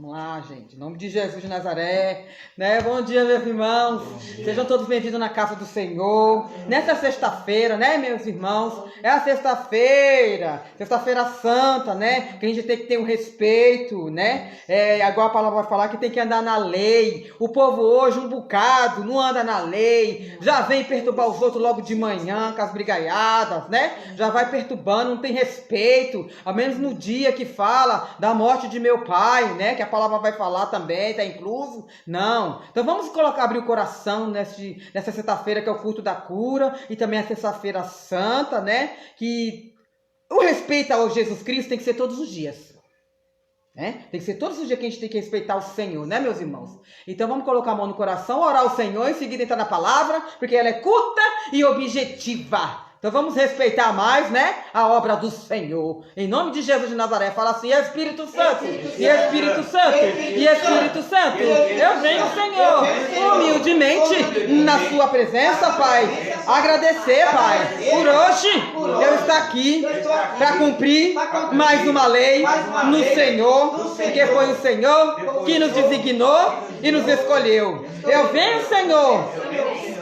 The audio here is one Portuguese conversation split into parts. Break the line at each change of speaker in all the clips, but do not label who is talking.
Vamos lá, gente. Em nome de Jesus de Nazaré. Né? Bom dia, meus irmãos. Sejam todos bem-vindos na casa do Senhor. Nessa sexta-feira, né, meus irmãos? É a sexta-feira santa, né? Que a gente tem que ter um respeito, né? Agora a palavra vai falar que tem que andar na lei. O povo hoje, um bocado, não anda na lei. Já vem perturbar os outros logo de manhã, com as brigaiadas, né? Já vai perturbando, não tem respeito. Ao menos no dia que fala da morte de meu pai, né? Que a palavra vai falar também, tá incluso? Não. Então vamos abrir o coração nessa sexta-feira que é o culto da cura e também a sexta-feira santa, né? Que o respeito ao Jesus Cristo tem que ser todos os dias. Né? Tem que ser todos os dias que a gente tem que respeitar o Senhor, né, meus irmãos? Então vamos colocar a mão no coração, orar ao Senhor, em seguida entrar na palavra, porque ela é curta e objetiva. Então vamos respeitar mais, né, a obra do Senhor. Em nome de Jesus de Nazaré, fala assim: Espírito Santo, e Espírito Santo, e Espírito Santo, eu venho, Senhor, humildemente na sua presença, Pai. Agradecer, Pai, por hoje eu estar aqui para cumprir mais uma lei no Senhor, porque foi o Senhor que nos designou e nos escolheu. Eu venho, Senhor,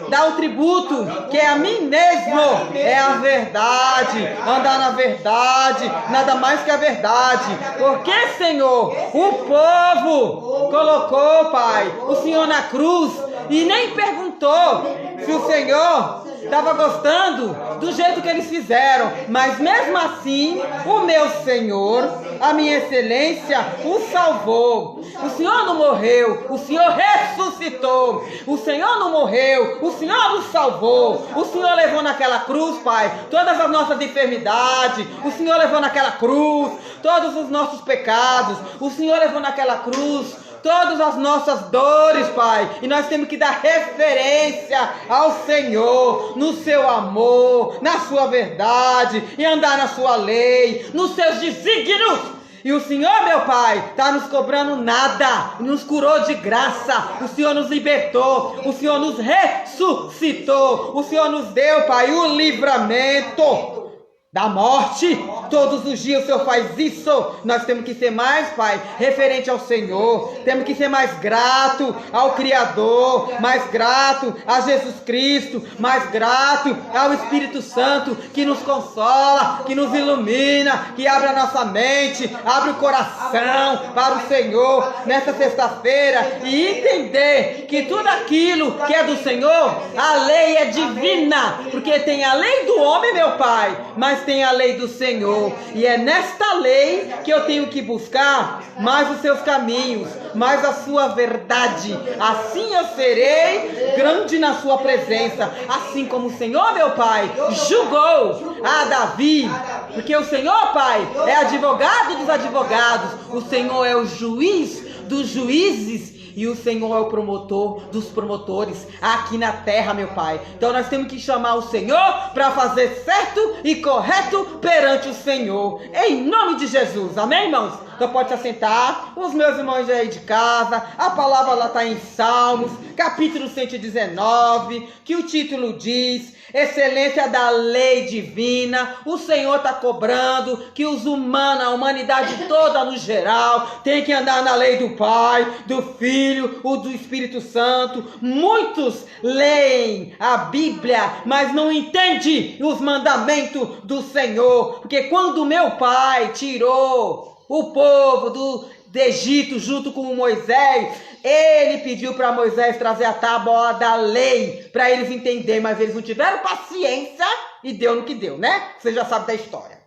dar o tributo que é a mim mesmo, é a verdade, andar na verdade, nada mais que a verdade, porque, Senhor, o povo colocou, Pai, o Senhor na cruz e nem perguntou se o Senhor estava gostando do jeito que eles fizeram, mas mesmo assim, o meu Senhor, a minha excelência, o salvou. O Senhor não morreu, o Senhor ressuscitou. O Senhor não morreu, o Senhor nos salvou. O Senhor levou naquela cruz, Pai, todas as nossas enfermidades. O Senhor levou naquela cruz todos os nossos pecados. O Senhor levou naquela cruz todas as nossas dores, Pai, e nós temos que dar referência ao Senhor, no seu amor, na sua verdade, e andar na sua lei, nos seus desígnios. E o Senhor, meu Pai, está nos cobrando nada, nos curou de graça, o Senhor nos libertou, o Senhor nos ressuscitou, o Senhor nos deu, Pai, o livramento da morte. Todos os dias o Senhor faz isso. Nós temos que ser mais, Pai, referente ao Senhor. Temos que ser mais grato ao Criador, mais grato a Jesus Cristo, mais grato ao Espírito Santo, que nos consola, que nos ilumina, que abre a nossa mente, abre o coração para o Senhor nesta sexta-feira, e entender que tudo aquilo que é do Senhor, a lei é divina, porque tem a lei do homem, meu Pai, mas tem a lei do Senhor. E é nesta lei que eu tenho que buscar mais os seus caminhos, mais a sua verdade. Assim eu serei grande na sua presença, assim como o Senhor, meu Pai, julgou a Davi, porque o Senhor, Pai, é advogado dos advogados, o Senhor é o juiz dos juízes, e o Senhor é o promotor dos promotores aqui na terra, meu Pai. Então nós temos que chamar o Senhor para fazer certo e correto perante o Senhor, em nome de Jesus, amém, irmãos? Então pode se assentar, os meus irmãos aí de casa. A palavra lá está em Salmos, capítulo 119, que o título diz: excelência da lei divina. O Senhor está cobrando que os humanos, a humanidade toda no geral, tem que andar na lei do Pai, do Filho, ou do Espírito Santo. Muitos leem a Bíblia, mas não entendem os mandamentos do Senhor, porque quando meu Pai tirou o povo do Egito junto com Moisés, ele pediu para Moisés trazer a tábua da lei para eles entenderem, mas eles não tiveram paciência e deu no que deu, né? Você já sabe da história.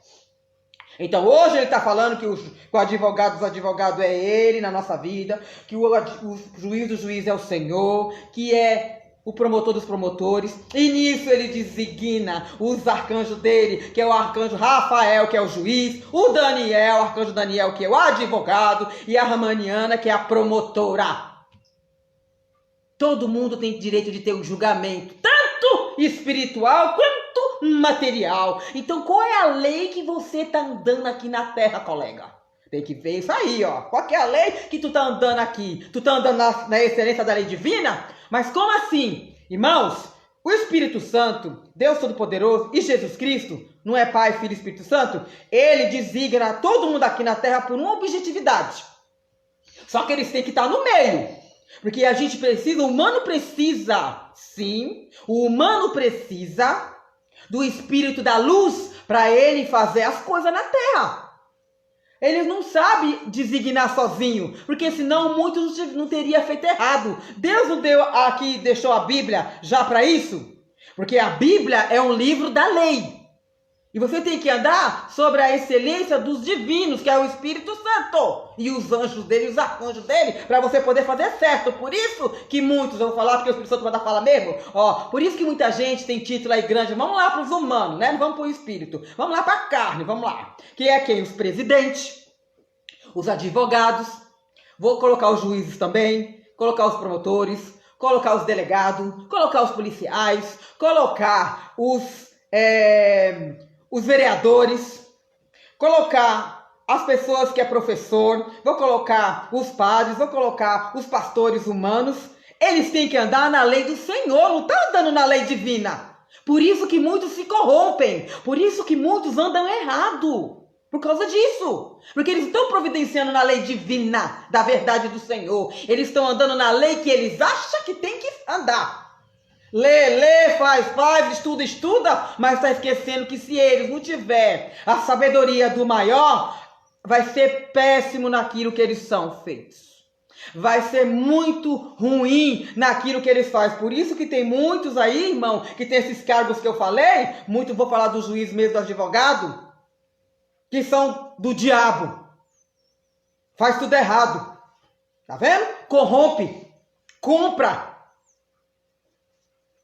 Então hoje ele está falando que o advogado dos advogados é ele na nossa vida, que o juiz do juiz é o Senhor, que é o promotor dos promotores, e nisso ele designa os arcanjos dele, que é o arcanjo Rafael, que é o juiz, o Daniel, o arcanjo Daniel, que é o advogado, e a Ramaniana, que é a promotora. Todo mundo tem direito de ter um julgamento, tanto espiritual quanto material. Então qual é a lei que você está andando aqui na terra, colega? Tem que ver isso aí, ó. Qual que é a lei que tu tá andando aqui? Tu tá andando na excelência da lei divina? Mas como assim? Irmãos, o Espírito Santo, Deus Todo-Poderoso e Jesus Cristo, não é Pai, Filho e Espírito Santo? Ele designa todo mundo aqui na terra por uma objetividade. Só que eles têm que estar no meio. Porque a gente precisa, o humano precisa, sim, o humano precisa do espírito da luz para ele fazer as coisas na terra. Ele não sabe designar sozinho, porque senão muitos não teriam feito errado. Deus não deu aqui, deixou a Bíblia já para isso? Porque a Bíblia é um livro da lei. E você tem que andar sobre a excelência dos divinos, que é o Espírito Santo. E os anjos dele, os arcanjos dele, para você poder fazer certo. Por isso que muitos, eu vou falar porque o Espírito Santo vai dar fala mesmo. Por isso que muita gente tem título aí grande. Vamos lá para os humanos, né? Não vamos para o Espírito. Vamos lá para a carne, vamos lá. Que é quem? Os presidentes, os advogados. Vou colocar os juízes também, colocar os promotores, colocar os delegados, colocar os policiais, colocar os vereadores, colocar as pessoas que é professor, vou colocar os padres, vou colocar os pastores humanos. Eles têm que andar na lei do Senhor, não estão andando na lei divina. Por isso que muitos se corrompem, por isso que muitos andam errado. Por causa disso. Porque eles estão providenciando na lei divina da verdade do Senhor. Eles estão andando na lei que eles acham que tem que andar. Lê, faz, estuda, mas está esquecendo que se eles não tiverem a sabedoria do maior, vai ser péssimo naquilo que eles são feitos. Vai ser muito ruim naquilo que eles fazem. Por isso que tem muitos aí, irmão, que tem esses cargos que eu falei, muito vou falar do juiz mesmo, do advogado, que são do diabo. Faz tudo errado. Tá vendo? Corrompe, compra,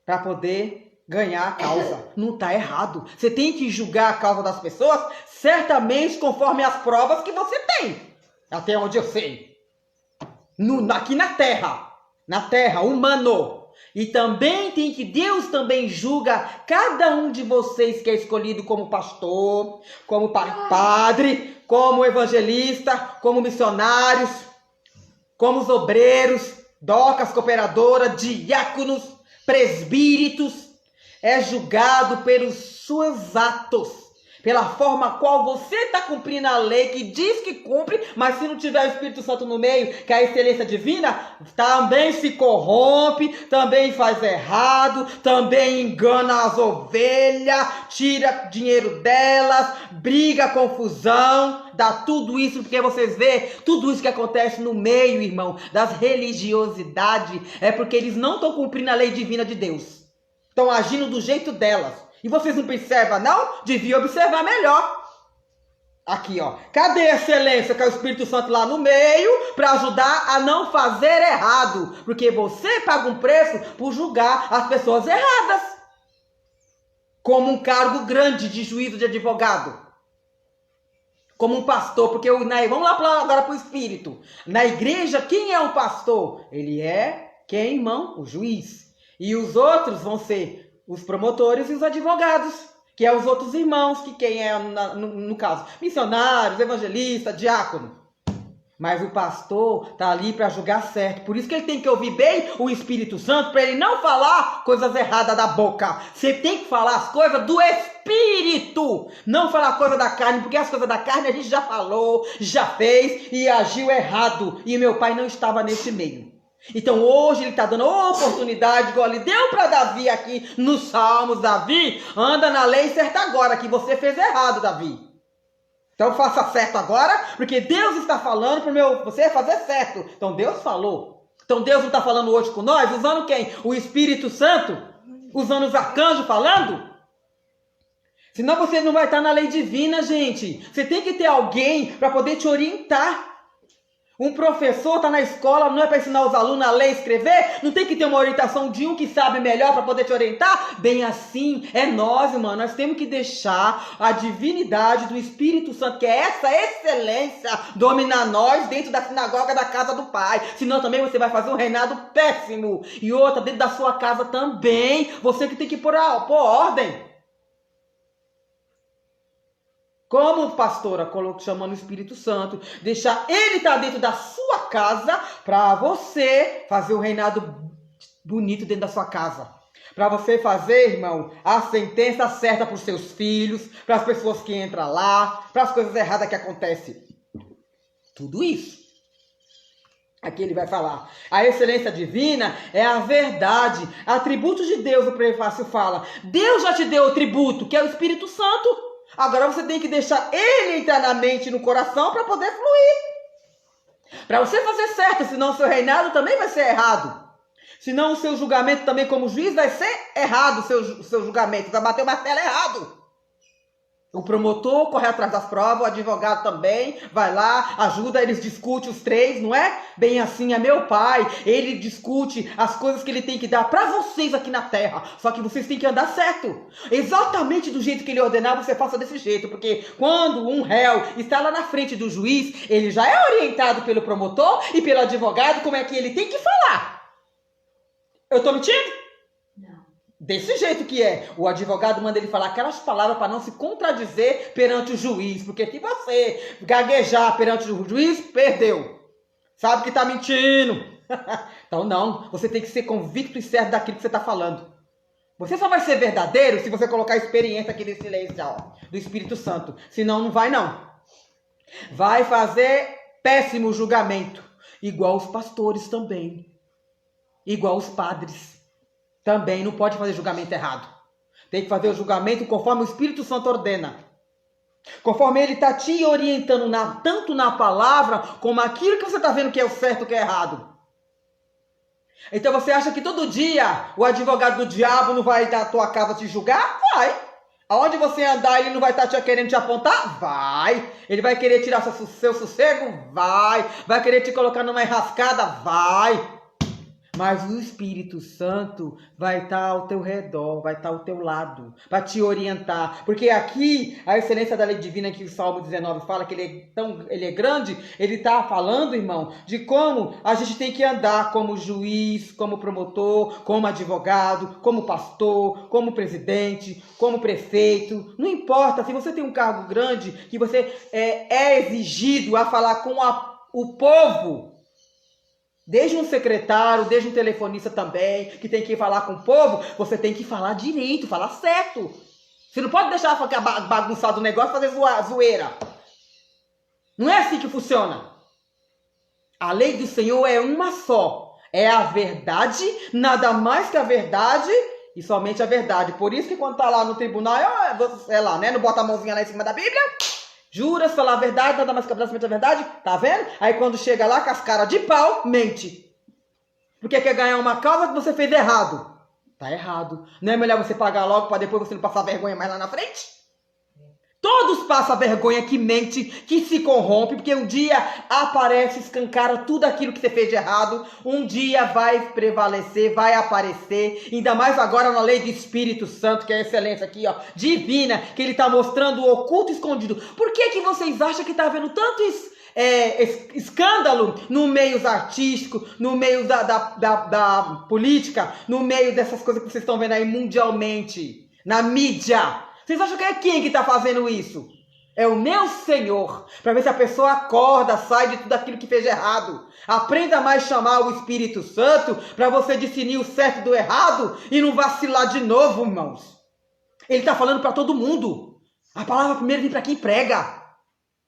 para poder ganhar a causa. Não está errado. Você tem que julgar a causa das pessoas, certamente conforme as provas que você tem. Até onde eu sei. Aqui na terra, humano. E também tem que, Deus também julga cada um de vocês que é escolhido como pastor, como padre, como evangelista, como missionários, como os obreiros, docas, cooperadora, diáconos, presbíteros, é julgado pelos seus atos, pela forma qual você está cumprindo a lei que diz que cumpre, mas se não tiver o Espírito Santo no meio, que é a excelência divina, também se corrompe, também faz errado, também engana as ovelhas, tira dinheiro delas, briga, confusão, dá tudo isso, porque vocês vê, tudo isso que acontece no meio, irmão, das religiosidades, é porque eles não estão cumprindo a lei divina de Deus, estão agindo do jeito delas. E vocês não observam, não? Devia observar melhor. Aqui, ó. Cadê a excelência que é o Espírito Santo lá no meio para ajudar a não fazer errado? Porque você paga um preço por julgar as pessoas erradas. Como um cargo grande de juízo de advogado. Como um pastor. Porque vamos lá agora para o Espírito. Na igreja, quem é o pastor? Ele é quem, irmão? O juiz. E os outros vão ser os promotores e os advogados, que é os outros irmãos, que quem é, no caso, missionários, evangelistas, diácono. Mas o pastor está ali para julgar certo. Por isso que ele tem que ouvir bem o Espírito Santo, para ele não falar coisas erradas da boca. Você tem que falar as coisas do Espírito, não falar coisa da carne, porque as coisas da carne a gente já falou, já fez e agiu errado. E meu pai não estava nesse meio. Então hoje ele está dando oportunidade, igual ele deu para Davi aqui nos Salmos. Davi, anda na lei certa agora, que você fez errado, Davi. Então faça certo agora, porque Deus está falando para você fazer certo. Então Deus falou. Então Deus não está falando hoje com nós, usando quem? O Espírito Santo? Usando os arcanjos falando? Senão você não vai estar na lei divina, gente. Você tem que ter alguém para poder te orientar. Um professor está na escola, não é para ensinar os alunos a ler e escrever? Não tem que ter uma orientação de um que sabe melhor para poder te orientar? Bem assim, é nós, irmão. Nós temos que deixar a divinidade do Espírito Santo, que é essa excelência, dominar nós dentro da sinagoga da casa do Pai. Senão também você vai fazer um reinado péssimo. E outra, dentro da sua casa também, você que tem que pôr ordem. Como pastora, chamando o Espírito Santo, deixar ele estar dentro da sua casa para você fazer o reinado bonito dentro da sua casa. Para você fazer, irmão, a sentença certa para os seus filhos, para as pessoas que entram lá, para as coisas erradas que acontecem. Tudo isso. Aqui ele vai falar. A excelência divina é a verdade. Atributos de Deus, o prefácio fala. Deus já te deu o tributo, que é o Espírito Santo. Agora você tem que deixar ele entrar na mente e no coração para poder fluir. Para você fazer certo, senão o seu reinado também vai ser errado. Senão o seu julgamento também como juiz vai ser errado, o seu julgamento. Vai bater o martelo errado. O promotor corre atrás das provas, o advogado também vai lá, ajuda, eles discutem os três, não é? Bem assim, é meu pai, ele discute as coisas que ele tem que dar para vocês aqui na terra. Só que vocês têm que andar certo. Exatamente do jeito que ele ordenar, você faça desse jeito. Porque quando um réu está lá na frente do juiz, ele já é orientado pelo promotor e pelo advogado como é que ele tem que falar. Eu estou mentindo? Desse jeito que é. O advogado manda ele falar aquelas palavras para não se contradizer perante o juiz. Porque se você gaguejar perante o juiz, perdeu. Sabe que está mentindo. Então não, você tem que ser convicto e certo daquilo que você está falando. Você só vai ser verdadeiro se você colocar a experiência aqui desse silêncio, ó, do Espírito Santo. Senão não vai não. Vai fazer péssimo julgamento. Igual os pastores também. Igual os padres. Também não pode fazer julgamento errado. Tem que fazer o julgamento conforme o Espírito Santo ordena. Conforme ele está te orientando tanto na palavra, como aquilo que você está vendo que é o certo e o que é errado. Então você acha que todo dia o advogado do diabo não vai na tua casa te julgar? Vai. Aonde você andar, ele não vai estar querendo te apontar? Vai. Ele vai querer tirar seu sossego? Vai. Vai querer te colocar numa enrascada? Vai. Mas o Espírito Santo vai estar ao teu redor, vai estar ao teu lado, vai te orientar. Porque aqui, a excelência da lei divina que o Salmo 19 fala, que ele é grande, ele está falando, irmão, de como a gente tem que andar como juiz, como promotor, como advogado, como pastor, como presidente, como prefeito. Não importa, se você tem um cargo grande, que você é exigido a falar com o povo, desde um secretário, desde um telefonista também, que tem que falar com o povo, você tem que falar direito, falar certo. Você não pode deixar ficar bagunçado o negócio e fazer zoeira. Não é assim que funciona. A lei do Senhor é uma só. É a verdade, nada mais que a verdade e somente a verdade. Por isso que quando tá lá no tribunal, sei lá, né? Não bota a mãozinha lá em cima da Bíblia. Jura falar a verdade, nada mais que a verdade, tá vendo? Aí quando chega lá com as caras de pau, mente. Porque quer ganhar uma causa que você fez errado. Tá errado. Não é melhor você pagar logo para depois você não passar vergonha mais lá na frente? Todos passam vergonha que mente, que se corrompe, porque um dia aparece, escancara tudo aquilo que você fez de errado. Um dia vai prevalecer, vai aparecer. Ainda mais agora na lei do Espírito Santo, que é a excelência aqui, ó, divina, que ele está mostrando o oculto e escondido. Por que vocês acham que está havendo tanto escândalo no meio artístico, no meio da política, no meio dessas coisas que vocês estão vendo aí mundialmente, na mídia? Vocês acham que é quem que está fazendo isso? É o meu Senhor. Para ver se a pessoa acorda, sai de tudo aquilo que fez de errado. Aprenda mais a chamar o Espírito Santo para você discernir o certo do errado e não vacilar de novo, irmãos. Ele está falando para todo mundo. A palavra primeiro vem para quem prega.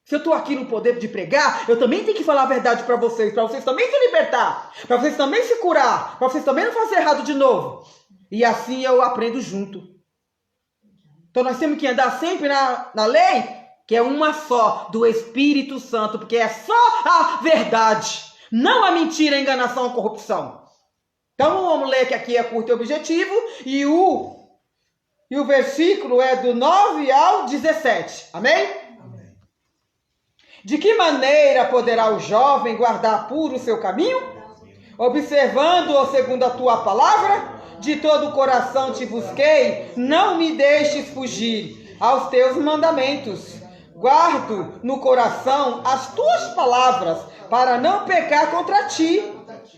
Se eu estou aqui no poder de pregar, eu também tenho que falar a verdade para vocês também se libertar, para vocês também se curar, para vocês também não fazer errado de novo. E assim eu aprendo junto. Então nós temos que andar sempre na lei, que é uma só, do Espírito Santo, porque é só a verdade, não a mentira, a enganação, a corrupção. Então vamos ler que aqui é curto e objetivo, e o versículo é do 9 ao 17, amém? Amém. De que maneira poderá o jovem guardar puro o seu caminho? Observando-o segundo a tua palavra? De todo o coração te busquei, não me deixes fugir aos teus mandamentos. Guardo no coração as tuas palavras, para não pecar contra ti.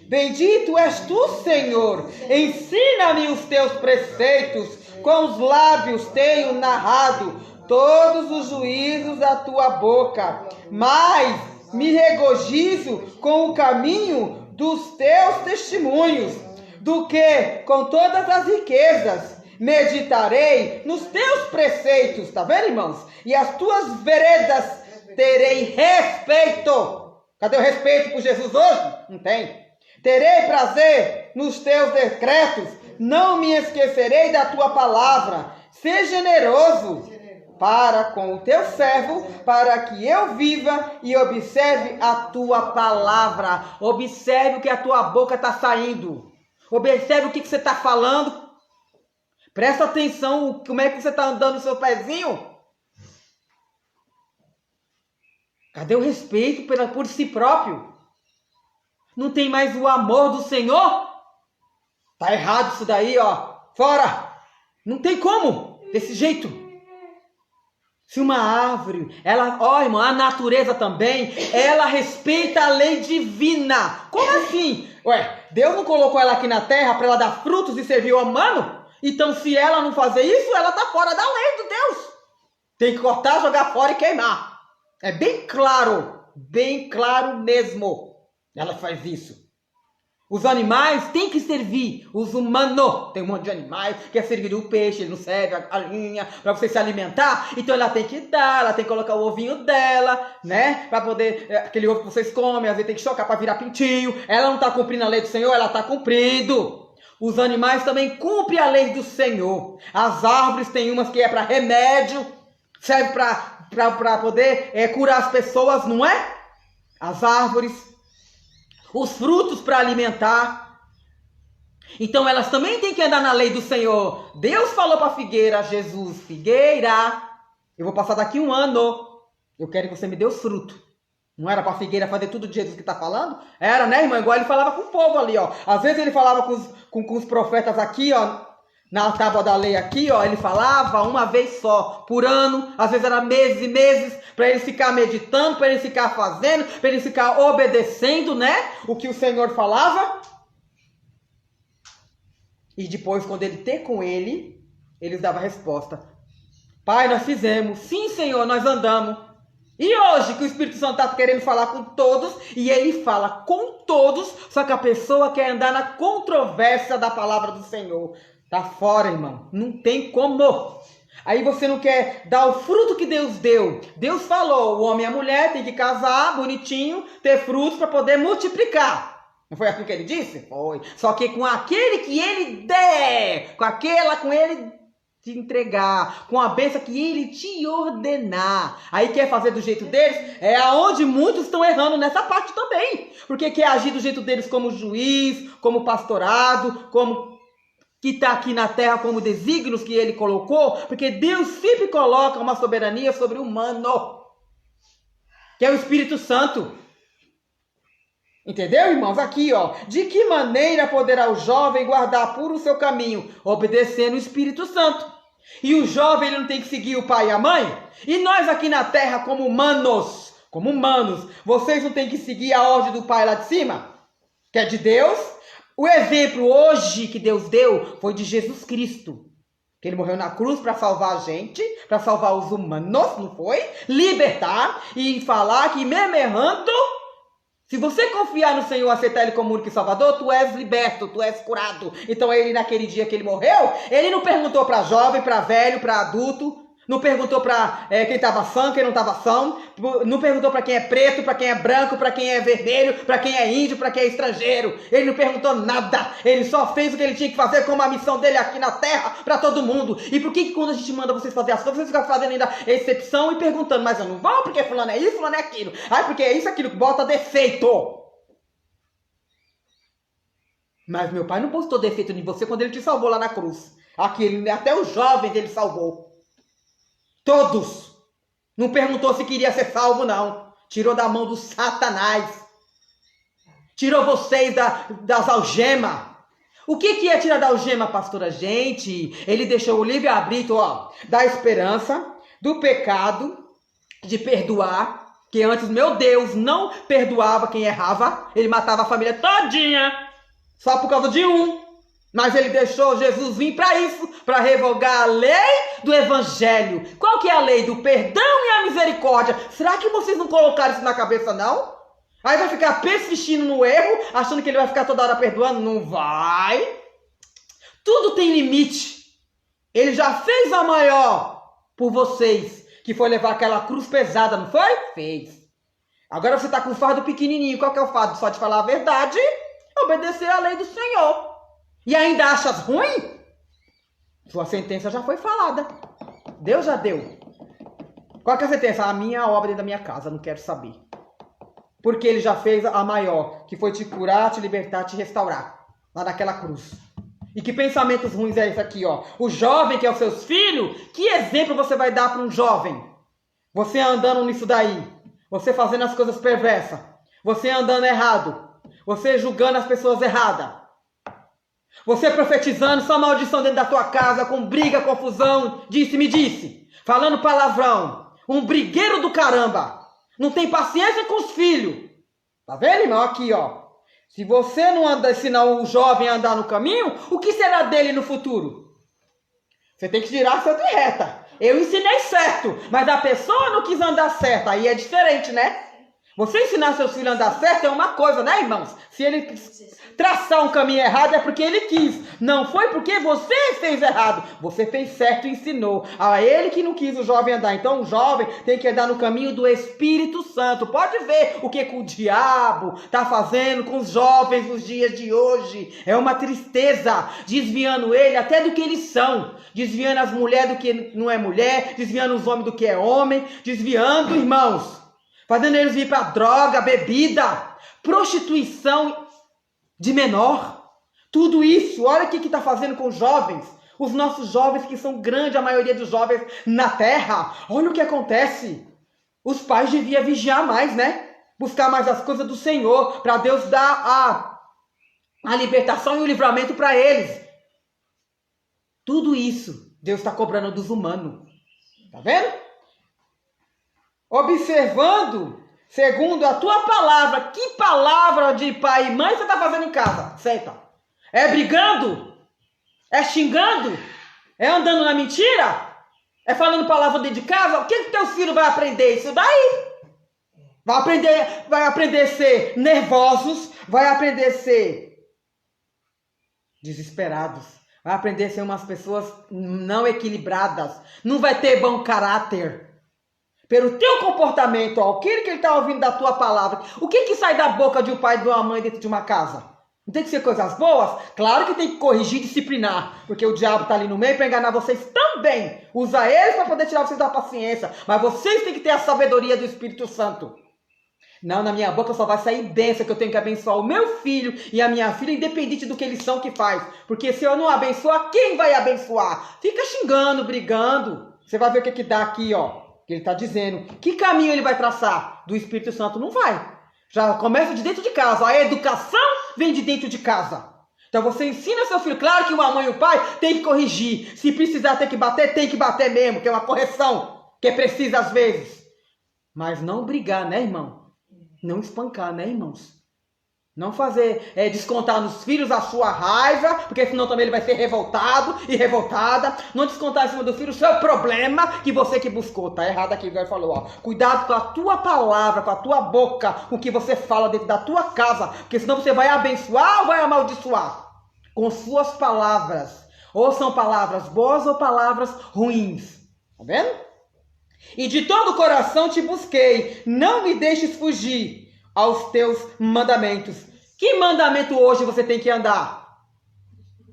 Bendito és tu, Senhor. Ensina-me os teus preceitos, com os lábios tenho narrado todos os juízos da tua boca. Mas me regozijo com o caminho dos teus testemunhos, do que com todas as riquezas meditarei nos teus preceitos, tá vendo, irmãos? E as tuas veredas terei respeito. Cadê o respeito por Jesus hoje? Não tem. Terei prazer nos teus decretos, não me esquecerei da tua palavra. Seja generoso para com o teu servo, para que eu viva e observe a tua palavra. Observe o que a tua boca está saindo. Observe o que você está falando. Presta atenção, como é que você está andando no seu pezinho. Cadê o respeito por si próprio? Não tem mais o amor do Senhor? Tá errado isso daí, ó. Fora! Não tem como, desse jeito. Se uma árvore, irmão, a natureza também, ela respeita a lei divina. Como assim? Ué, Deus não colocou ela aqui na terra para ela dar frutos e servir o humano? Então, se ela não fazer isso, ela tá fora da lei de Deus. Tem que cortar, jogar fora e queimar. É bem claro mesmo. Ela faz isso. Os animais têm que servir os humanos. Tem um monte de animais que é servir o peixe, ele não serve a galinha para você se alimentar. Então ela tem que dar, ela tem que colocar o ovinho dela, né? Para poder, aquele ovo que vocês comem, às vezes tem que chocar para virar pintinho. Ela não está cumprindo a lei do Senhor, ela está cumprindo. Os animais também cumprem a lei do Senhor. As árvores tem umas que é para remédio, serve para poder curar as pessoas, não é? As árvores. Os frutos para alimentar. Então elas também têm que andar na lei do Senhor. Deus falou para a figueira, Jesus, figueira, eu vou passar daqui 1 ano. Eu quero que você me dê os frutos. Não era para a figueira fazer tudo de Jesus que está falando? Era, né, irmã? Igual ele falava com o povo ali, ó. Às vezes ele falava com os profetas aqui, ó. Na tábua da lei aqui, ó, ele falava uma vez só, por ano, às vezes era meses e meses, para eles ficar meditando, para eles ficar fazendo, para eles ficar obedecendo, né, o que o Senhor falava. E depois, quando ele ter com ele, eles davam a resposta. Pai, nós fizemos, sim, Senhor, nós andamos. E hoje que o Espírito Santo está querendo falar com todos, e ele fala com todos, só que a pessoa quer andar na controvérsia da palavra do Senhor. Tá fora, irmão. Não tem como. Aí você não quer dar o fruto que Deus deu. Deus falou, o homem e a mulher tem que casar, bonitinho, ter frutos para poder multiplicar. Não foi assim que ele disse? Foi. Só que com aquele que ele der, com ele te entregar, com a bênção que ele te ordenar. Aí quer fazer do jeito deles? É aonde muitos estão errando nessa parte também. Porque quer agir do jeito deles como juiz, como pastorado, como que está aqui na terra como desígnios que ele colocou, porque Deus sempre coloca uma soberania sobre o humano, que é o Espírito Santo. Entendeu, irmãos? Aqui, ó. De que maneira poderá o jovem guardar puro o seu caminho? Obedecendo o Espírito Santo. E o jovem, ele não tem que seguir o pai e a mãe? E nós aqui na terra, como humanos, vocês não têm que seguir a ordem do pai lá de cima? Que é de Deus? O exemplo hoje que Deus deu foi de Jesus Cristo. Que ele morreu na cruz para salvar a gente, para salvar os humanos, não foi? Libertar e falar que mesmo errando, se você confiar no Senhor, aceitar Ele como único e Salvador, tu és liberto, tu és curado. Então ele, naquele dia que ele morreu, ele não perguntou para jovem, para velho, para adulto, não perguntou para quem estava são, quem não estava são, não perguntou para quem é preto, para quem é branco, para quem é vermelho, para quem é índio, para quem é estrangeiro. Ele não perguntou nada, ele só fez o que ele tinha que fazer como a missão dele aqui na terra para todo mundo. E por que quando a gente manda vocês fazer as coisas, vocês ficam fazendo ainda exceção e perguntando, mas eu não vou porque fulano é isso, fulano é aquilo. Ai, porque é isso, aquilo, bota defeito. Mas meu pai não postou defeito em você quando ele te salvou lá na cruz. Aqui, até os jovens ele salvou. Todos. Não perguntou se queria ser salvo, não. Tirou da mão do Satanás. Tirou vocês das algemas. O que é tirar da algema, pastora? Gente, ele deixou o livre-arbítrio, ó, da esperança, do pecado, de perdoar. Que antes, meu Deus, não perdoava quem errava. Ele matava a família todinha. Só por causa de um. Mas ele deixou Jesus vir para isso, para revogar a lei do evangelho. Qual que é a lei? Do perdão e a misericórdia. Será que vocês não colocaram isso na cabeça, não? Aí vai ficar persistindo no erro, achando que ele vai ficar toda hora perdoando? Não vai. Tudo tem limite. Ele já fez a maior por vocês, que foi levar aquela cruz pesada, não foi? Fez. Agora você está com o fardo pequenininho. Qual que é o fardo? Só de falar a verdade, obedecer à lei do Senhor. E ainda achas ruim? Sua sentença já foi falada. Deus já deu. Qual que é a sentença? A minha obra dentro da minha casa, não quero saber. Porque ele já fez a maior, que foi te curar, te libertar, te restaurar. Lá naquela cruz. E que pensamentos ruins é esse aqui, ó? O jovem que é os seus filhos, que exemplo você vai dar para um jovem? Você andando nisso daí. Você fazendo as coisas perversas. Você andando errado. Você julgando as pessoas erradas. Você profetizando só maldição dentro da tua casa, com briga, confusão, disse-me disse. Falando palavrão. Um brigueiro do caramba. Não tem paciência com os filhos. Tá vendo, irmão? Aqui, ó. Se você não anda, ensinar o jovem a andar no caminho, o que será dele no futuro? Você tem que tirar certo e reta. Eu ensinei certo, mas a pessoa não quis andar certo. Aí é diferente, né? Você ensinar seus filhos a andar certo é uma coisa, né, irmãos? Se ele traçar um caminho errado é porque ele quis. Não foi porque você fez errado. Você fez certo e ensinou. A ele que não quis o jovem andar. Então o jovem tem que andar no caminho do Espírito Santo. Pode ver o que o diabo está fazendo com os jovens nos dias de hoje. É uma tristeza. Desviando ele até do que eles são. Desviando as mulheres do que não é mulher. Desviando os homens do que é homem. Desviando, irmãos. Fazendo eles ir para droga, bebida, prostituição de menor. Tudo isso, olha o que está fazendo com os jovens. Os nossos jovens, que são grande a maioria dos jovens na terra. Olha o que acontece. Os pais deviam vigiar mais, né? Buscar mais as coisas do Senhor, para Deus dar a libertação e o livramento para eles. Tudo isso, Deus está cobrando dos humanos. Tá vendo? Observando, segundo a tua palavra, que palavra de pai e mãe você está fazendo em casa? Senta. É brigando? É xingando? É andando na mentira? É falando palavra dentro de casa? O que teu filho vai aprender? Isso daí. Vai aprender a ser nervosos, vai aprender a ser desesperados, vai aprender a ser umas pessoas não equilibradas, não vai ter bom caráter. Pelo teu comportamento, ó, o que ele está ouvindo da tua palavra, o que sai da boca de um pai e de uma mãe dentro de uma casa? Não tem que ser coisas boas? Claro que tem que corrigir e disciplinar, porque o diabo está ali no meio para enganar vocês também. Usa eles para poder tirar vocês da paciência, mas vocês têm que ter a sabedoria do Espírito Santo. Não, na minha boca só vai sair bênção, que eu tenho que abençoar o meu filho e a minha filha, independente do que eles são, que faz. Porque se eu não abençoar, quem vai abençoar? Fica xingando, brigando. Você vai ver o que dá aqui, ó. Ele está dizendo, que caminho ele vai traçar? Do Espírito Santo não vai. Já começa de dentro de casa. A educação vem de dentro de casa. Então você ensina seu filho. Claro que a mãe e o pai tem que corrigir. Se precisar ter que bater, tem que bater mesmo. Que é uma correção. Que precisa às vezes. Mas não brigar, né, irmão? Não espancar, né, irmãos? Não fazer descontar nos filhos a sua raiva, porque senão também ele vai ser revoltado e revoltada. Não descontar em cima do filho o seu problema que você que buscou. Tá errado aqui, o que ele falou, ó. Cuidado com a tua palavra, com a tua boca, com o que você fala dentro da tua casa, porque senão você vai abençoar ou vai amaldiçoar. Com suas palavras. Ou são palavras boas ou palavras ruins. Tá vendo? E de todo o coração te busquei. Não me deixes fugir aos teus mandamentos. Que mandamento hoje você tem que andar?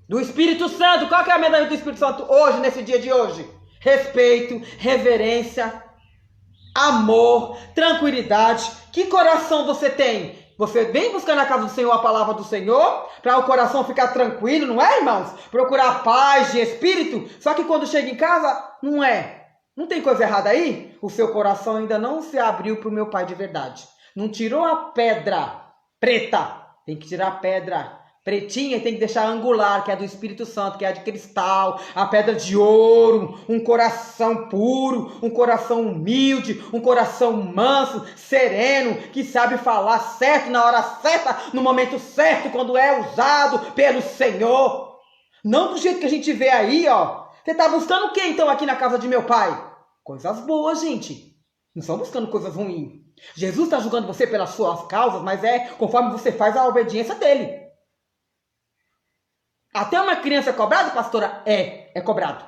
Do Espírito Santo. Qual que é o mandamento do Espírito Santo hoje, nesse dia de hoje? Respeito, reverência, amor, tranquilidade. Que coração você tem? Você vem buscar na casa do Senhor a palavra do Senhor, para o coração ficar tranquilo, não é, irmãos? Procurar paz de espírito. Só que quando chega em casa, não é. Não tem coisa errada aí? O seu coração ainda não se abriu para o meu Pai de verdade. Não tirou a pedra preta. Tem que tirar a pedra pretinha e tem que deixar angular, que é do Espírito Santo, que é a de cristal, a pedra de ouro, um coração puro, um coração humilde, um coração manso, sereno, que sabe falar certo na hora certa, no momento certo, quando é usado pelo Senhor. Não do jeito que a gente vê aí, ó. Você está buscando o que então aqui na casa de meu pai? Coisas boas, gente. Não estão buscando coisas ruins. Jesus está julgando você pelas suas causas, mas é conforme você faz a obediência dele. Até uma criança é cobrada, pastora? É cobrado.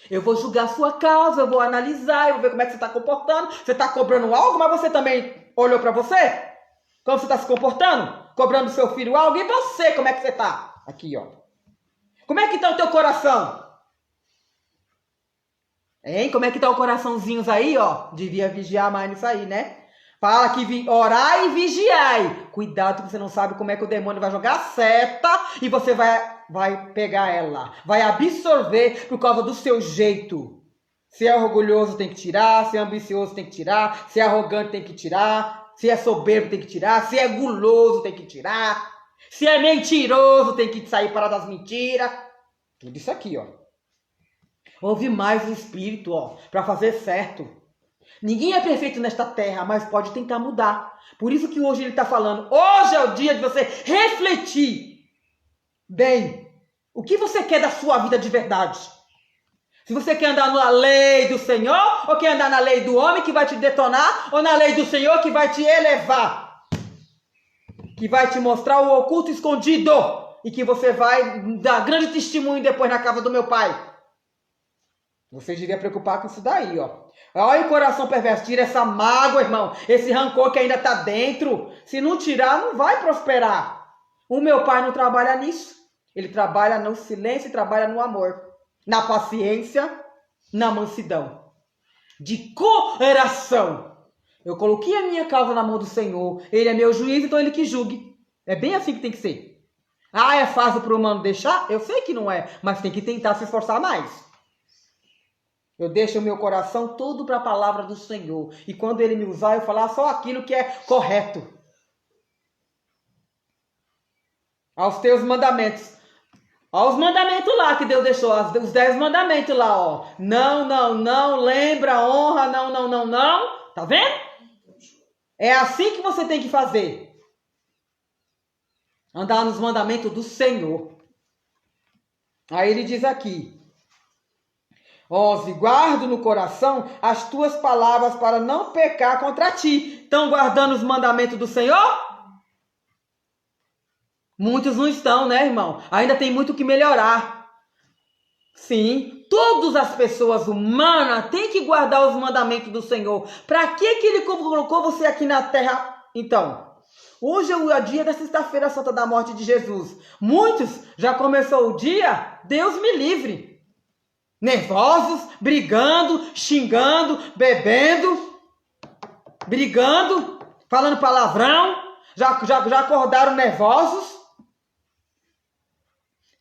Eu vou julgar a sua causa, eu vou analisar, eu vou ver como é que você está comportando. Você está cobrando algo, mas você também olhou para você? Como você está se comportando? Cobrando do seu filho algo? E você, como é que você está? Aqui, ó. Como é que está o teu coração? Hein? Como é que tá o coraçãozinhos aí, ó? Devia vigiar mais nisso aí, né? Fala que orai e vigiai. Cuidado que você não sabe como é que o demônio vai jogar a seta e você vai pegar ela. Vai absorver por causa do seu jeito. Se é orgulhoso tem que tirar, se é ambicioso tem que tirar, se é arrogante tem que tirar, se é soberbo tem que tirar, se é guloso tem que tirar, se é mentiroso tem que sair para das mentiras. Tudo isso aqui, ó. Ouve mais o Espírito, ó, para fazer certo. Ninguém é perfeito nesta terra, mas pode tentar mudar. Por isso que hoje ele está falando, hoje é o dia de você refletir bem o que você quer da sua vida de verdade. Se você quer andar na lei do Senhor, ou quer andar na lei do homem que vai te detonar, ou na lei do Senhor que vai te elevar, que vai te mostrar o oculto escondido, e que você vai dar grande testemunho depois na casa do meu pai. Você devia preocupar com isso daí, ó. Olha o coração perverso, tira essa mágoa, irmão, esse rancor que ainda está dentro. Se não tirar, não vai prosperar. O meu pai não trabalha nisso. Ele trabalha no silêncio e trabalha no amor, na paciência, na mansidão, de coração. Eu coloquei a minha causa na mão do Senhor. Ele é meu juiz, então ele que julgue. É bem assim que tem que ser. Ah, é fácil para o humano deixar? Eu sei que não é, mas tem que tentar se esforçar mais. Eu deixo o meu coração todo para a palavra do Senhor. E quando ele me usar, eu falar só aquilo que é correto. Aos teus mandamentos. Aos mandamentos lá que Deus deixou. Os 10 mandamentos lá, ó. Não, não, não. Lembra, honra, não, não, não, não. Tá vendo? É assim que você tem que fazer. Andar nos mandamentos do Senhor. Aí ele diz aqui. Guardo no coração as tuas palavras para não pecar contra ti. Estão guardando os mandamentos do Senhor? Muitos não estão, né, irmão? Ainda tem muito que melhorar. Sim, todas as pessoas humanas têm que guardar os mandamentos do Senhor. Para que ele colocou você aqui na terra? Então, hoje é o dia da sexta-feira santa da morte de Jesus. Muitos já começou o dia, Deus me livre. Nervosos, brigando, xingando, bebendo, brigando, falando palavrão, já acordaram nervosos.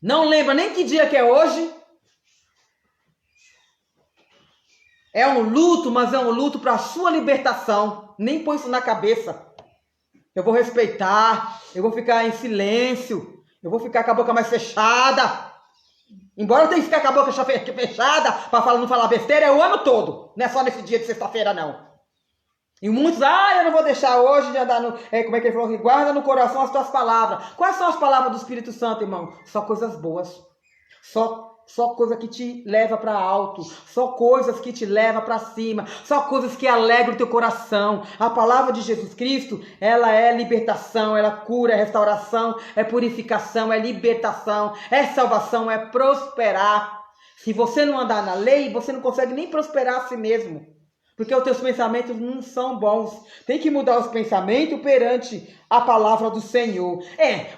Não lembra nem que dia que é hoje. É um luto, mas é um luto para a sua libertação. Nem põe isso na cabeça. Eu vou respeitar, eu vou ficar em silêncio, eu vou ficar com a boca mais fechada. Embora eu tenha que ficar com a boca fechada para não falar besteira, é o ano todo. Não é só nesse dia de sexta-feira, não. E muitos, eu não vou deixar hoje de andar no... como é que ele falou? Guarda no coração as tuas palavras. Quais são as palavras do Espírito Santo, irmão? Só coisas boas. Só coisa que te leva para alto. Só coisas que te leva para cima. Só coisas que alegram o teu coração. A palavra de Jesus Cristo, ela é libertação, ela cura, é restauração, é purificação, é libertação, é salvação, é prosperar. Se você não andar na lei, você não consegue nem prosperar a si mesmo. Porque os teus pensamentos não são bons. Tem que mudar os pensamentos perante a palavra do Senhor.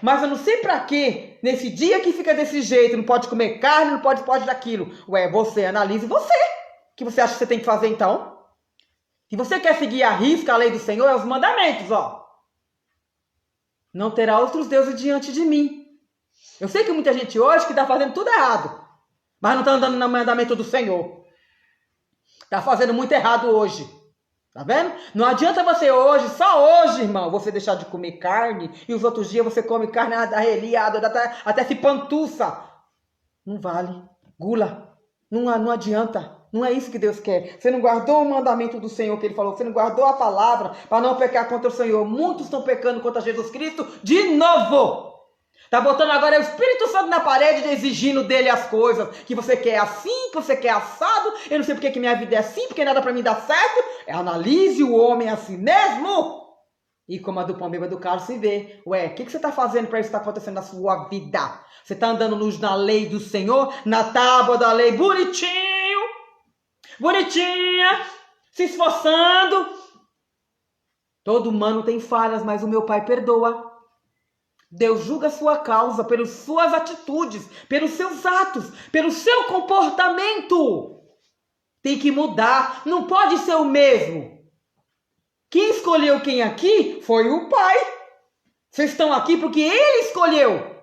Mas eu não sei pra quê. Nesse dia que fica desse jeito, não pode comer carne, não pode daquilo. Você analise você. O que você acha que você tem que fazer então? Se você quer seguir à risca a lei do Senhor, é os mandamentos, ó. Não terá outros deuses diante de mim. Eu sei que muita gente hoje que está fazendo tudo errado. Mas não está andando no mandamento do Senhor. Está fazendo muito errado hoje. Tá vendo? Não adianta você hoje, só hoje, irmão, você deixar de comer carne e os outros dias você come carne arreliada, até se pantuça. Não vale. Gula. Não adianta. Não é isso que Deus quer. Você não guardou o mandamento do Senhor que ele falou. Você não guardou a palavra para não pecar contra o Senhor. Muitos estão pecando contra Jesus Cristo de novo. Tá botando agora o Espírito Santo na parede, exigindo dele as coisas. Que você quer assim, que você quer assado. Eu não sei porque que minha vida é assim, porque nada pra mim dá certo. Analise o homem assim mesmo. E como a do pão bêbado do carro se vê. O que você tá fazendo para isso estar acontecendo na sua vida? Você tá andando na lei do Senhor? Na tábua da lei, bonitinho? bonitinha, se esforçando. Todo humano tem falhas, mas o meu Pai perdoa. Deus julga a sua causa pelas suas atitudes, pelos seus atos, pelo seu comportamento. Tem que mudar, não pode ser o mesmo. Quem escolheu quem aqui foi o Pai. Vocês estão aqui porque Ele escolheu.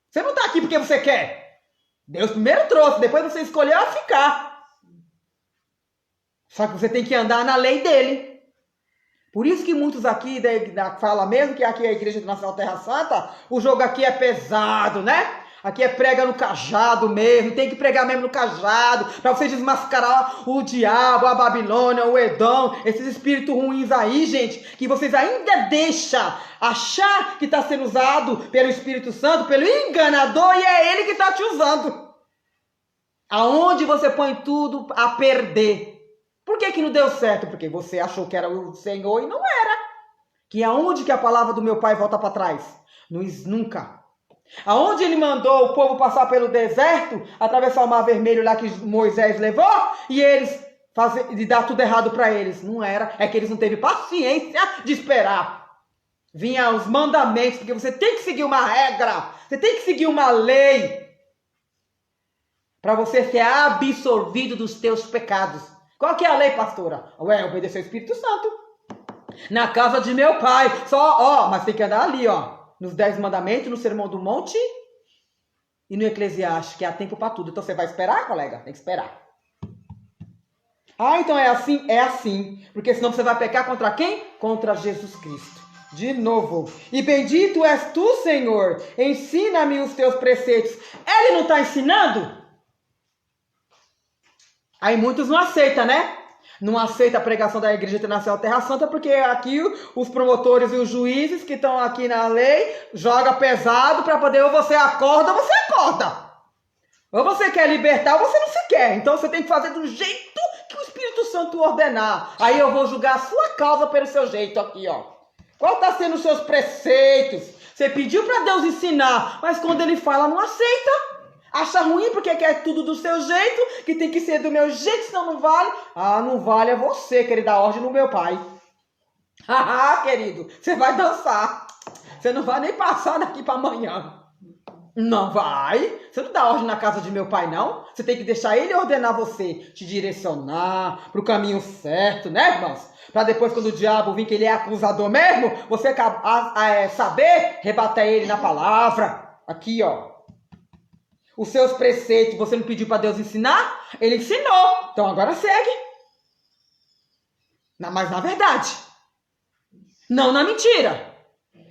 Você não está aqui porque você quer. Deus primeiro trouxe, depois você escolheu a ficar. Só que você tem que andar na lei dele. Por isso que muitos aqui falam mesmo que aqui é a Igreja Nacional Terra Santa, o jogo aqui é pesado, né? Aqui é prega no cajado mesmo, tem que pregar mesmo no cajado, para você desmascarar o diabo, a Babilônia, o Edom, esses espíritos ruins aí, gente, que vocês ainda deixam achar que está sendo usado pelo Espírito Santo, pelo enganador, e é ele que está te usando. Aonde você põe tudo a perder. Por que não deu certo? Porque você achou que era o Senhor e não era. Que aonde que a palavra do meu Pai volta para trás? Nunca. Aonde ele mandou o povo passar pelo deserto, atravessar o Mar Vermelho lá que Moisés levou, e eles dar tudo errado para eles. Não era. É que eles não teve paciência de esperar. Vinha os mandamentos, porque você tem que seguir uma regra. Você tem que seguir uma lei. Para você ser absolvido dos teus pecados. Qual que é a lei, pastora? Obedecer ao Espírito Santo. Na casa de meu pai. Mas tem que andar ali, nos 10 mandamentos, no Sermão do Monte e no Eclesiastes, que há tempo para tudo. Então você vai esperar, colega? Tem que esperar. Então é assim? É assim. Porque senão você vai pecar contra quem? Contra Jesus Cristo. De novo. E bendito és tu, Senhor. Ensina-me os teus preceitos. Ele não está ensinando? Aí muitos não aceitam, né? Não aceita a pregação da Igreja Internacional Terra Santa, porque aqui os promotores e os juízes que estão aqui na lei jogam pesado para poder, ou você acorda ou você acorda. Ou você quer libertar ou você não se quer. Então você tem que fazer do jeito que o Espírito Santo ordenar. Aí eu vou julgar a sua causa pelo seu jeito aqui, Qual está sendo os seus preceitos? Você pediu para Deus ensinar, mas quando ele fala, não aceita. Acha ruim porque quer tudo do seu jeito, que tem que ser do meu jeito, senão não vale. Não vale é você querer dar ordem no meu pai. Querido, você vai dançar. Você não vai nem passar daqui para amanhã. Não vai. Você não dá ordem na casa de meu pai, não. Você tem que deixar ele ordenar você, te direcionar para o caminho certo, né, irmãos? Para depois, quando o diabo vir que ele é acusador mesmo, você saber rebater ele na palavra. Aqui, Os seus preceitos, você não pediu para Deus ensinar? Ele ensinou. Então agora segue. Mas na verdade. Não na mentira.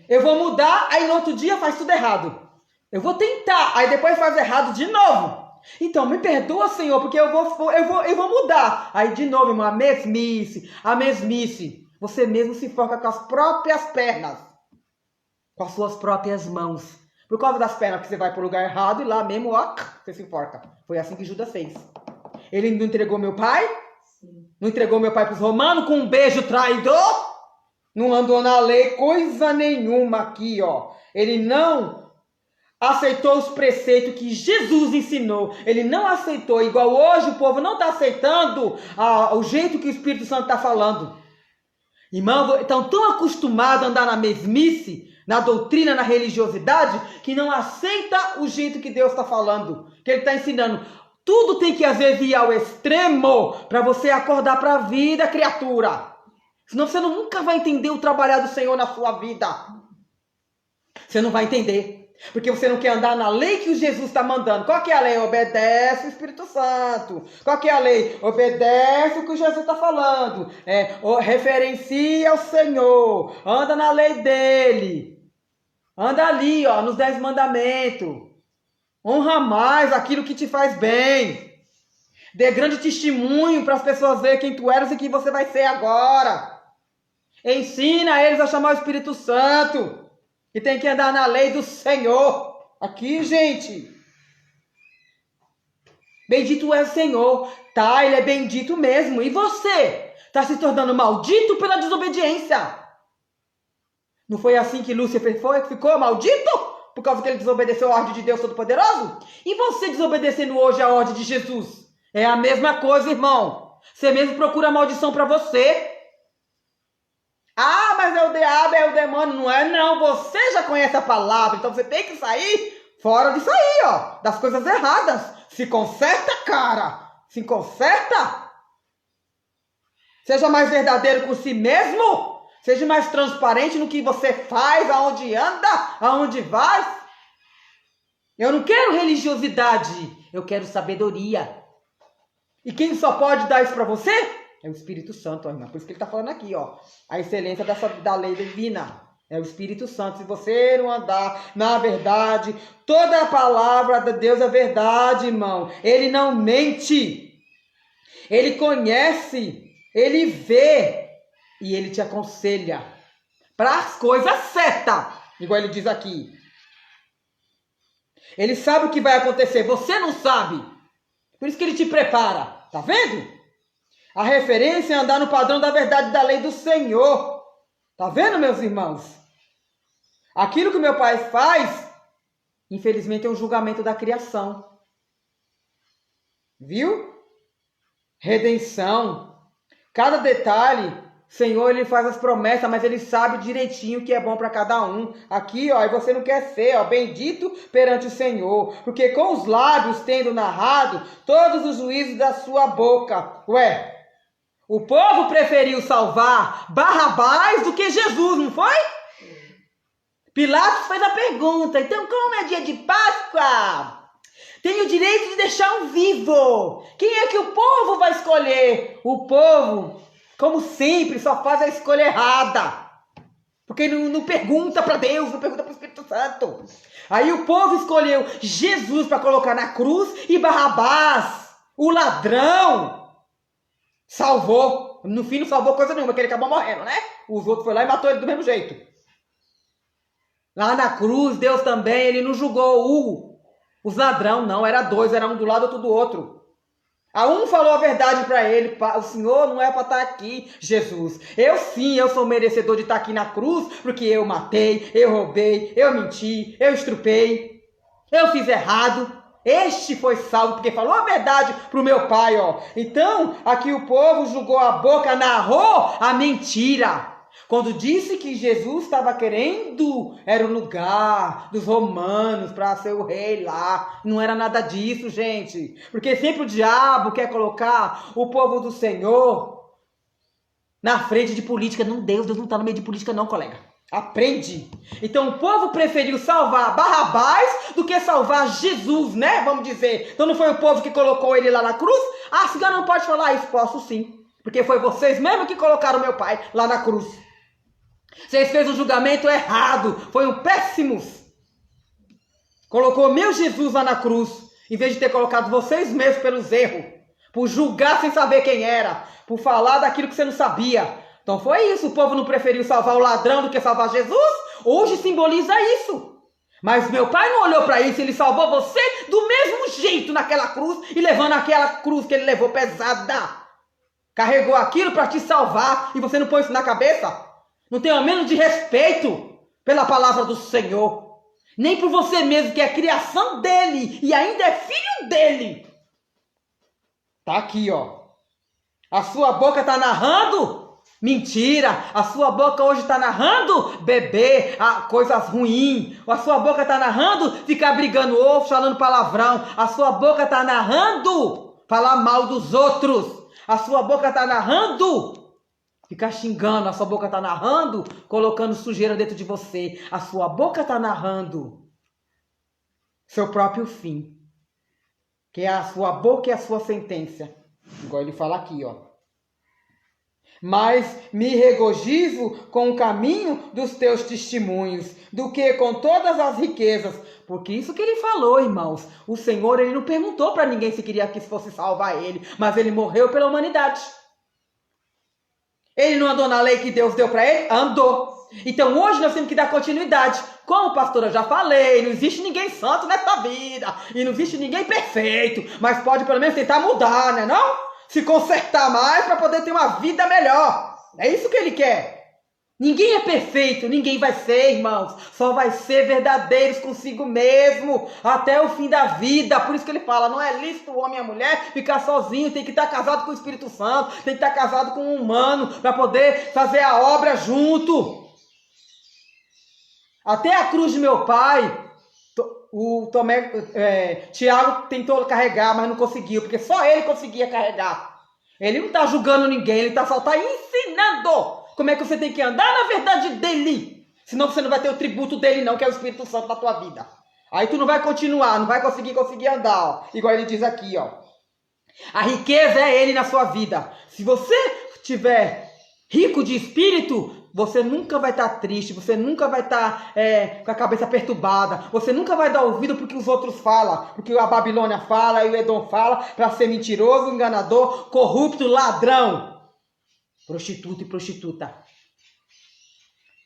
Eu vou mudar, aí no outro dia faz tudo errado. Eu vou tentar, aí depois faz errado de novo. Então me perdoa, Senhor, porque eu vou mudar. Aí de novo, irmão, a mesmice. Você mesmo se enforca com as próprias pernas. Com as suas próprias mãos. Por causa das pernas que você vai para o lugar errado e lá mesmo, você se enforca. Foi assim que Judas fez. Ele não entregou meu pai? Sim. Não entregou meu pai para os romanos com um beijo traidor? Não andou na lei coisa nenhuma aqui, Ele não aceitou os preceitos que Jesus ensinou. Ele não aceitou, igual hoje o povo não está aceitando o jeito que o Espírito Santo está falando. Irmão, estão tão acostumados a andar na mesmice, na doutrina, na religiosidade, que não aceita o jeito que Deus está falando, que Ele está ensinando. Tudo tem que às vezes ir ao extremo para você acordar para a vida, criatura. Senão você nunca vai entender o trabalhar do Senhor na sua vida. Você não vai entender. Porque você não quer andar na lei que o Jesus está mandando. Qual que é a lei? Obedece o Espírito Santo. Qual que é a lei? Obedece o que o Jesus está falando. Referencia ao Senhor. Anda na lei dele. Anda ali, nos 10 mandamentos. Honra mais aquilo que te faz bem. Dê grande testemunho para as pessoas verem quem tu eras e quem você vai ser agora. Ensina eles a chamar o Espírito Santo. E tem que andar na lei do Senhor. Aqui, gente. Bendito é o Senhor. Tá, ele é bendito mesmo. E você? Está se tornando maldito pela desobediência. Não foi assim que Lúcifer ficou maldito? Por causa que ele desobedeceu a ordem de Deus Todo-Poderoso? E você desobedecendo hoje a ordem de Jesus? É a mesma coisa, irmão. Você mesmo procura a maldição para você. Ah, mas é o diabo, é o demônio. Não é não, você já conhece a palavra. Então você tem que sair fora disso aí, ó. Das coisas erradas. Se conserta, cara. Se conserta. Seja mais verdadeiro com si mesmo. Seja mais transparente no que você faz, aonde anda, aonde vai. Eu não quero religiosidade. Eu quero sabedoria. E quem só pode dar isso para você? É o Espírito Santo, ó, irmã. Por isso que ele está falando aqui, ó. A excelência da lei divina. É o Espírito Santo. Se você não andar na verdade, toda a palavra de Deus é verdade, irmão. Ele não mente. Ele conhece. Ele vê. E ele te aconselha para as coisas certas. Igual ele diz aqui. Ele sabe o que vai acontecer. Você não sabe. Por isso que ele te prepara. Tá vendo? A referência é andar no padrão da verdade da lei do Senhor. Tá vendo, meus irmãos? Aquilo que meu pai faz, infelizmente, é um julgamento da criação. Viu? Redenção. Cada detalhe, Senhor, ele faz as promessas, mas ele sabe direitinho o que é bom para cada um. Aqui, ó, e você não quer ser, ó, bendito perante o Senhor. Porque com os lábios tendo narrado todos os juízos da sua boca. Ué, o povo preferiu salvar Barrabás do que Jesus, não foi? Pilatos fez a pergunta, então como é dia de Páscoa? Tem o direito de deixar um vivo. Quem é que o povo vai escolher? O povo, como sempre, só faz a escolha errada. Porque não pergunta para Deus, não pergunta para o Espírito Santo. Aí o povo escolheu Jesus para colocar na cruz e Barrabás, o ladrão, salvou. No fim não salvou coisa nenhuma, porque ele acabou morrendo, né? Os outros foram lá e matou ele do mesmo jeito. Lá na cruz, Deus também, ele não julgou os ladrão, não. Era dois, era um do lado, outro do outro. A um falou a verdade para ele. O Senhor não é para estar aqui, Jesus. Eu sou merecedor de estar aqui na cruz, porque eu matei, eu roubei, eu menti, eu estrupei, eu fiz errado. Este foi salvo porque falou a verdade para o meu pai, ó. Então, aqui o povo julgou a boca, narrou a mentira. Quando disse que Jesus estava querendo, era o lugar dos romanos para ser o rei lá. Não era nada disso, gente. Porque sempre o diabo quer colocar o povo do Senhor na frente de política. Não, Deus não está no meio de política não, colega. Aprende. Então o povo preferiu salvar Barrabás do que salvar Jesus, né? Vamos dizer. Então não foi o povo que colocou ele lá na cruz? Ah, a senhora não pode falar isso. Posso sim. Porque foi vocês mesmo que colocaram meu pai lá na cruz. Vocês fez um julgamento errado. Foi um péssimos. Colocou meu Jesus lá na cruz. Em vez de ter colocado vocês mesmos pelos erros. Por julgar sem saber quem era. Por falar daquilo que você não sabia. Então foi isso. O povo não preferiu salvar o ladrão do que salvar Jesus. Hoje simboliza isso. Mas meu pai não olhou para isso. Ele salvou você do mesmo jeito naquela cruz. E levando aquela cruz que ele levou pesada. Carregou aquilo para te salvar. E você não põe isso na cabeça? Não tem ao menos de respeito pela palavra do Senhor. Nem por você mesmo, que é a criação dele. E ainda é filho dele. Tá aqui, ó. A sua boca tá narrando mentira. A sua boca hoje tá narrando beber coisas ruins. A sua boca tá narrando ficar brigando ovo, falando palavrão. A sua boca tá narrando falar mal dos outros. A sua boca tá narrando ficar xingando. A sua boca tá narrando colocando sujeira dentro de você. A sua boca tá narrando seu próprio fim. Que é a sua boca e a sua sentença. Igual ele fala aqui, ó. Mas me regozijo com o caminho dos teus testemunhos, do que com todas as riquezas. Porque isso que ele falou, irmãos. O Senhor, ele não perguntou para ninguém se queria que fosse salvar ele. Mas ele morreu pela humanidade. Ele não andou na lei que Deus deu para ele? Andou. Então hoje nós temos que dar continuidade. Como pastora, eu já falei, não existe ninguém santo nessa vida. E não existe ninguém perfeito. Mas pode pelo menos tentar mudar, né não? Se consertar mais para poder ter uma vida melhor. É isso que ele quer. Ninguém é perfeito, ninguém vai ser, irmãos. Só vai ser verdadeiros consigo mesmo até o fim da vida. Por isso que ele fala, não é lícito o homem e a mulher ficar sozinho. Tem que estar casado com o Espírito Santo, tem que estar casado com um humano para poder fazer a obra junto. Até a cruz de meu pai, Tiago tentou carregar, mas não conseguiu, porque só ele conseguia carregar. Ele não está julgando ninguém, ele só está ensinando como é que você tem que andar na verdade dele. Senão você não vai ter o tributo dele não, que é o Espírito Santo na tua vida. Aí tu não vai continuar, não vai conseguir andar, ó. Igual ele diz aqui, ó. A riqueza é ele na sua vida. Se você tiver rico de espírito, você nunca vai estar triste, você nunca vai estar com a cabeça perturbada, você nunca vai dar ouvido porque os outros falam, porque a Babilônia fala e o Edom fala, para ser mentiroso, enganador, corrupto, ladrão, prostituto e prostituta.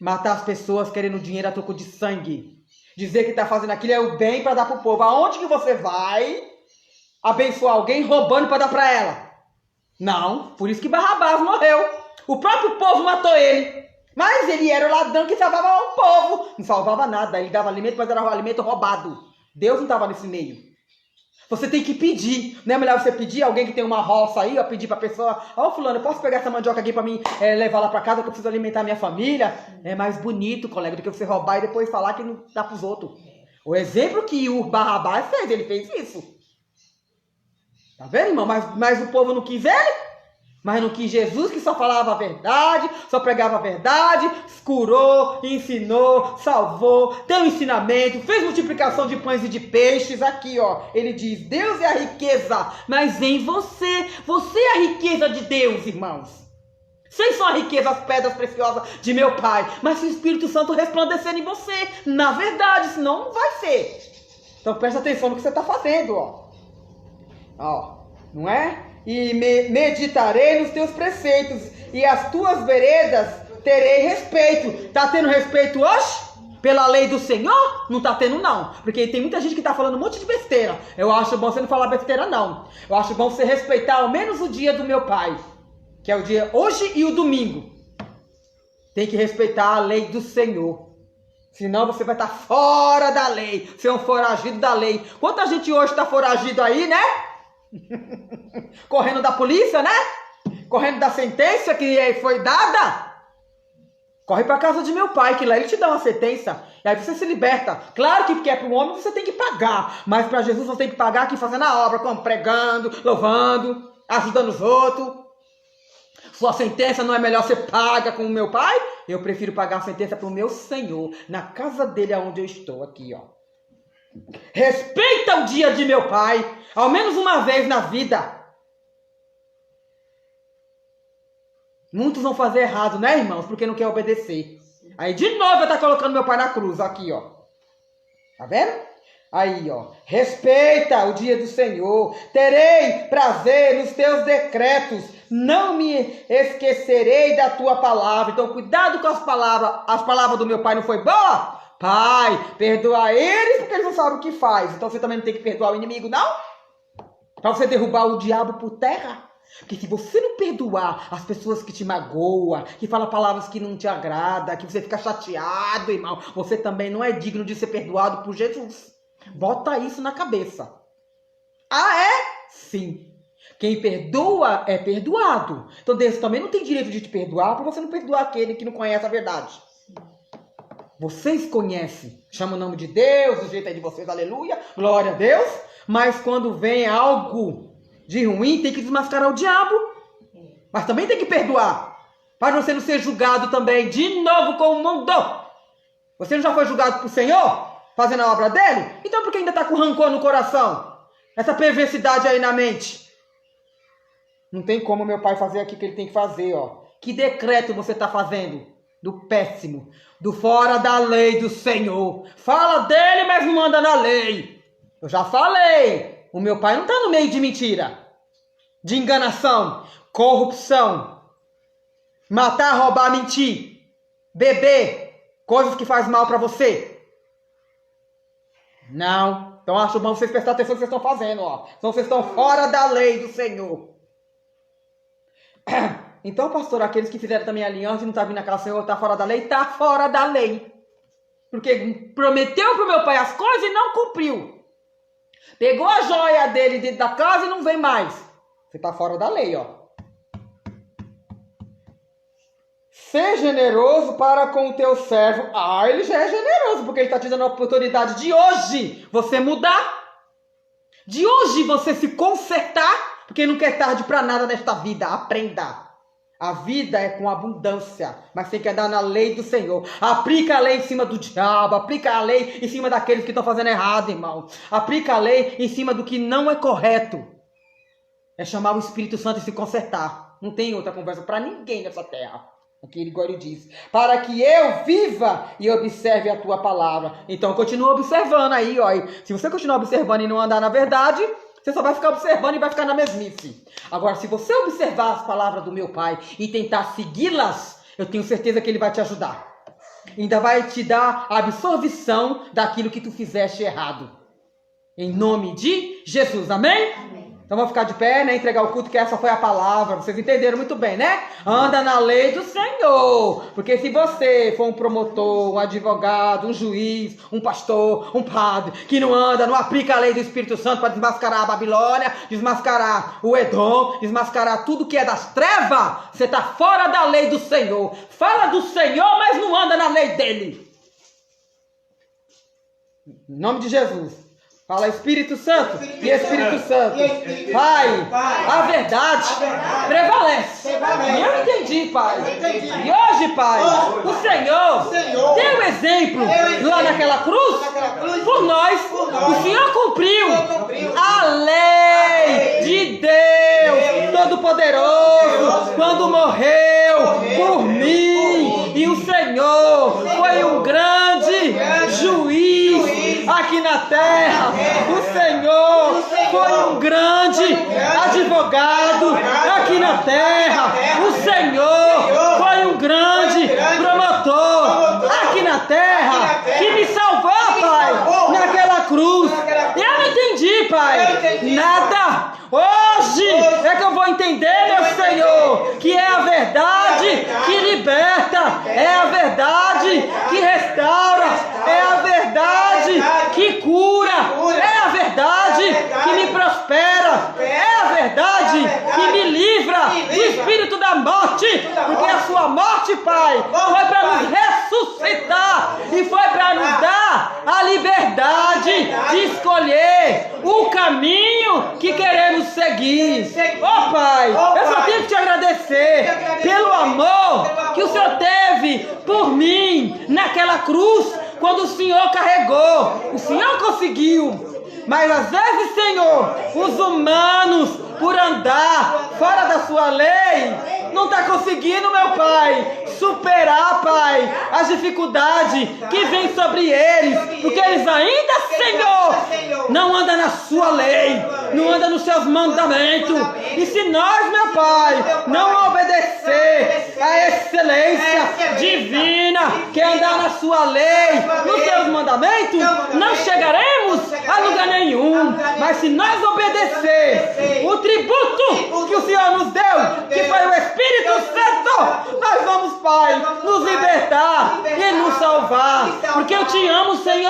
Matar as pessoas querendo dinheiro a troco de sangue. Dizer que está fazendo aquilo é o bem para dar para o povo. Aonde que você vai abençoar alguém roubando para dar para ela? Não, por isso que Barrabás morreu. O próprio povo matou ele. Mas ele era o ladrão que salvava o povo. Não salvava nada, ele dava alimento, mas era um alimento roubado. Deus não estava nesse meio. Você tem que pedir. Não é melhor você pedir alguém que tem uma roça aí, ó, pedir para a pessoa, ó, fulano, eu posso pegar essa mandioca aqui para mim levar lá para casa, que eu preciso alimentar minha família? É mais bonito, colega, do que você roubar e depois falar que não dá para os outros. O exemplo que o Barrabás fez, ele fez isso. Tá vendo, irmão? Mas o povo não quis ele. Mas não quis Jesus, que só falava a verdade, só pregava a verdade, curou, ensinou, salvou, deu ensinamento, fez multiplicação de pães e de peixes. Aqui, ó, ele diz, Deus é a riqueza, mas em você é a riqueza de Deus, irmãos. Vocês são a riqueza, as pedras preciosas de meu Pai, mas se o Espírito Santo resplandecer em você, na verdade, senão não vai ser. Então presta atenção no que você está fazendo, ó. Ó, não é? E meditarei nos teus preceitos, e as tuas veredas terei respeito. Tá tendo respeito hoje? Pela lei do Senhor? Não tá tendo não, porque tem muita gente que tá falando um monte de besteira. Eu acho bom você não falar besteira não. Eu acho bom você respeitar ao menos o dia do meu pai, que é o dia hoje e o domingo. Tem que respeitar a lei do Senhor. Senão você vai estar fora da lei, ser um foragido da lei. Quanta gente hoje está foragido aí, né? Correndo da polícia, né? Correndo da sentença que foi dada. Corre para casa de meu pai, que lá ele te dá uma sentença. E aí você se liberta. Claro que é para o homem você tem que pagar. Mas para Jesus você tem que pagar aqui fazendo a obra, como pregando, louvando, ajudando os outros. Sua sentença não é melhor ser paga com o meu pai? Eu prefiro pagar a sentença para o meu Senhor, na casa dele aonde eu estou aqui, ó. Respeita o dia de meu pai, ao menos uma vez na vida. Muitos vão fazer errado, né, irmãos? Porque não quer obedecer. Aí de novo eu tá colocando meu pai na cruz, aqui, ó. Tá vendo? Aí, ó. Respeita o dia do Senhor. Terei prazer nos teus decretos. Não me esquecerei da tua palavra. Então, cuidado com as palavras. As palavras do meu pai não foi boa? Pai, perdoa eles porque eles não sabem o que faz. Então você também não tem que perdoar o inimigo, não? Para você derrubar o diabo por terra? Porque se você não perdoar as pessoas que te magoam, que falam palavras que não te agradam, que você fica chateado, irmão, você também não é digno de ser perdoado por Jesus. Bota isso na cabeça. Ah, é? Sim. Quem perdoa é perdoado. Então Deus também não tem direito de te perdoar para você não perdoar aquele que não conhece a verdade. Vocês conhecem, chamam o nome de Deus, o jeito é de vocês, aleluia, glória a Deus. Mas quando vem algo de ruim, tem que desmascarar o diabo. Mas também tem que perdoar, para você não ser julgado também, de novo com o mundo. Você não já foi julgado por Senhor, fazendo a obra dele? Então por que ainda está com rancor no coração? Essa perversidade aí na mente. Não tem como meu pai fazer aqui o que ele tem que fazer, ó. Que decreto você está fazendo? Do péssimo, do fora da lei do Senhor. Fala dele, mas não manda na lei. Eu já falei, o meu pai não está no meio de mentira, de enganação, corrupção, matar, roubar, mentir, beber, coisas que fazem mal para você. Não. Então acho bom vocês prestar atenção no que vocês estão fazendo, ó. Então vocês estão fora da lei do Senhor. Então, pastor, aqueles que fizeram também aliança e não está vindo naquela Senhor, está fora da lei? Está fora da lei. Porque prometeu para o meu pai as coisas e não cumpriu. Pegou a joia dele dentro da casa e não vem mais. Você está fora da lei, ó. Ser generoso para com o teu servo. Ah, ele já é generoso, porque ele está te dando a oportunidade de hoje você mudar. De hoje você se consertar, porque não quer tarde para nada nesta vida. Aprenda. A vida é com abundância, mas tem que andar na lei do Senhor. Aplica a lei em cima do diabo, aplica a lei em cima daqueles que estão fazendo errado, irmão. Aplica a lei em cima do que não é correto. É chamar o Espírito Santo e se consertar. Não tem outra conversa para ninguém nessa terra. Aqui ele diz, para que eu viva e observe a tua palavra. Então continua observando aí, ó. Se você continuar observando e não andar na verdade, você só vai ficar observando e vai ficar na mesmice. Agora, se você observar as palavras do meu pai e tentar segui-las, eu tenho certeza que ele vai te ajudar. Ainda vai te dar a absorção daquilo que tu fizeste errado. Em nome de Jesus, amém? Amém. Então vamos ficar de pé, né? Entregar o culto, que essa foi a palavra. Vocês entenderam muito bem, né? Anda na lei do Senhor. Porque se você for um promotor, um advogado, um juiz, um pastor, um padre, que não anda, não aplica a lei do Espírito Santo para desmascarar a Babilônia, desmascarar o Edom, desmascarar tudo que é das trevas, você está fora da lei do Senhor. Fala do Senhor, mas não anda na lei dele. Em nome de Jesus. Fala Espírito Santo e Espírito Santo. Pai, a verdade prevalece. Eu entendi, Pai. E hoje, Pai, o Senhor deu exemplo lá naquela cruz por nós. O Senhor cumpriu a lei de Deus Todo-Poderoso quando morreu por mim. E o Senhor foi um grande juiz aqui na terra. O Senhor foi um grande advogado aqui na terra. O Senhor foi um grande promotor aqui na terra que me salvou, Pai, naquela cruz. Eu não entendi, Pai, nada. Hoje é que eu vou entender, meu Senhor, que é a verdade que liberta, é a verdade que restaura, é a verdade que cura, é a verdade que me prospera, é a verdade que me livra do espírito da morte, porque a sua morte, Pai, foi para nos ressuscitar e foi para nos dar a liberdade de escolher o caminho que queremos seguir. Oh, Pai, eu só tenho que te agradecer pelo amor que o Senhor teve por mim naquela cruz, quando o Senhor carregou. O Senhor conseguiu. Mas às vezes, Senhor, os humanos, por andar fora da sua lei, não está conseguindo, meu Pai, superar, Pai, as dificuldades que vêm sobre eles, porque eles ainda, Senhor, não andam na sua lei, não andam nos seus mandamentos. E se nós, meu Pai, não obedecer à excelência divina, que é andar na sua lei, nos seus mandamentos, não chegaremos a lugar nenhum. Mas se nós obedecer o tributo que o Senhor nos deu, que foi o Espírito Santo, nós vamos, Pai, nos libertar e nos salvar. Porque eu te amo, Senhor.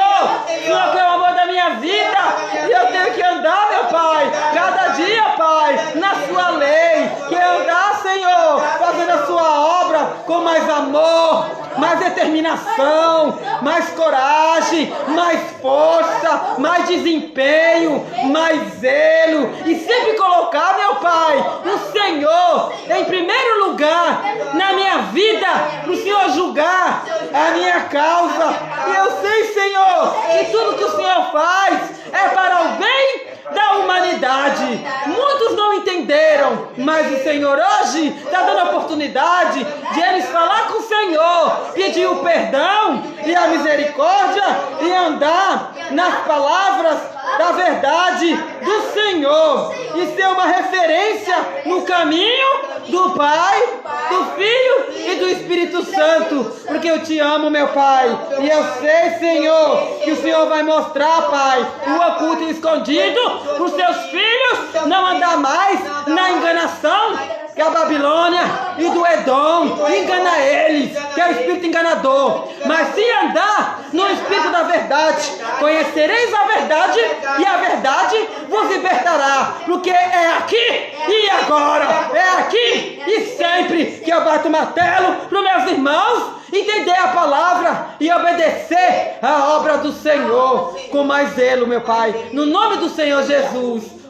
Senhor, que é o amor da minha vida. E eu tenho que andar, meu Pai, cada dia, Pai, na sua lei. Que é andar, Senhor, fazendo a sua obra com mais amor, mais determinação, mais coragem, mais força, mais desempenho, mais zelo. E sempre colocar, meu Pai, o Senhor em primeiro lugar na minha vida, para o Senhor julgar a minha causa. E eu sei, Senhor, que tudo que o Senhor faz é para o bem da humanidade. Muitos não entenderam, mas o Senhor hoje está dando a oportunidade de eles falar com o Senhor, pedir o perdão e a misericórdia e andar nas palavras da verdade do Senhor e ser uma referência no caminho do Pai, do Filho e do Espírito Santo, porque eu te amo, meu Pai, e eu sei, Senhor, que o Senhor vai mostrar, Pai, o oculto e escondido para os seus filhos não andar mais na enganação que a Babilônia e do Edom engana eles, que é o espírito enganador. Mas se andar no espírito da verdade, conhecereis a verdade e a verdade vos libertará. Porque é aqui e agora, é aqui e sempre que eu bato o martelo para os meus irmãos entender a palavra e obedecer a obra do Senhor com mais zelo, meu Pai, no nome do Senhor Jesus.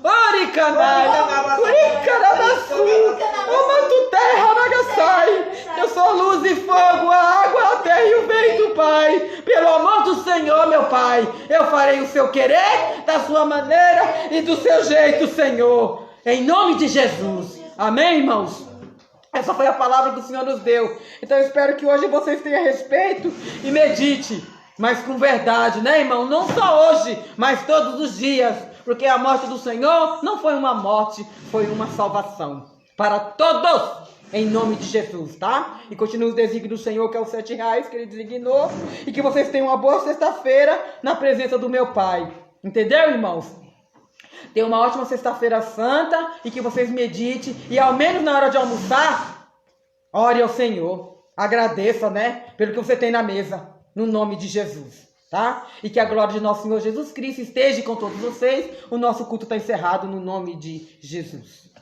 Eu sou luz e fogo, a água, a terra e o vento, Pai. Pelo amor do Senhor, meu Pai, eu farei o seu querer, da sua maneira e do seu jeito, Senhor. Em nome de Jesus. Amém, irmãos? Essa foi a palavra que o Senhor nos deu. Então eu espero que hoje vocês tenham respeito e medite, mas com verdade, né, irmão? Não só hoje, mas todos os dias. Porque a morte do Senhor não foi uma morte, foi uma salvação. Para todos, em nome de Jesus, tá? E continue os desígnios do Senhor, que é os R$7 que Ele designou. E que vocês tenham uma boa sexta-feira na presença do meu Pai. Entendeu, irmãos? Tenham uma ótima sexta-feira santa e que vocês meditem. E ao menos na hora de almoçar, ore ao Senhor. Agradeça, né? Pelo que você tem na mesa. No nome de Jesus. Tá? E que a glória de nosso Senhor Jesus Cristo esteja com todos vocês. O nosso culto está encerrado no nome de Jesus.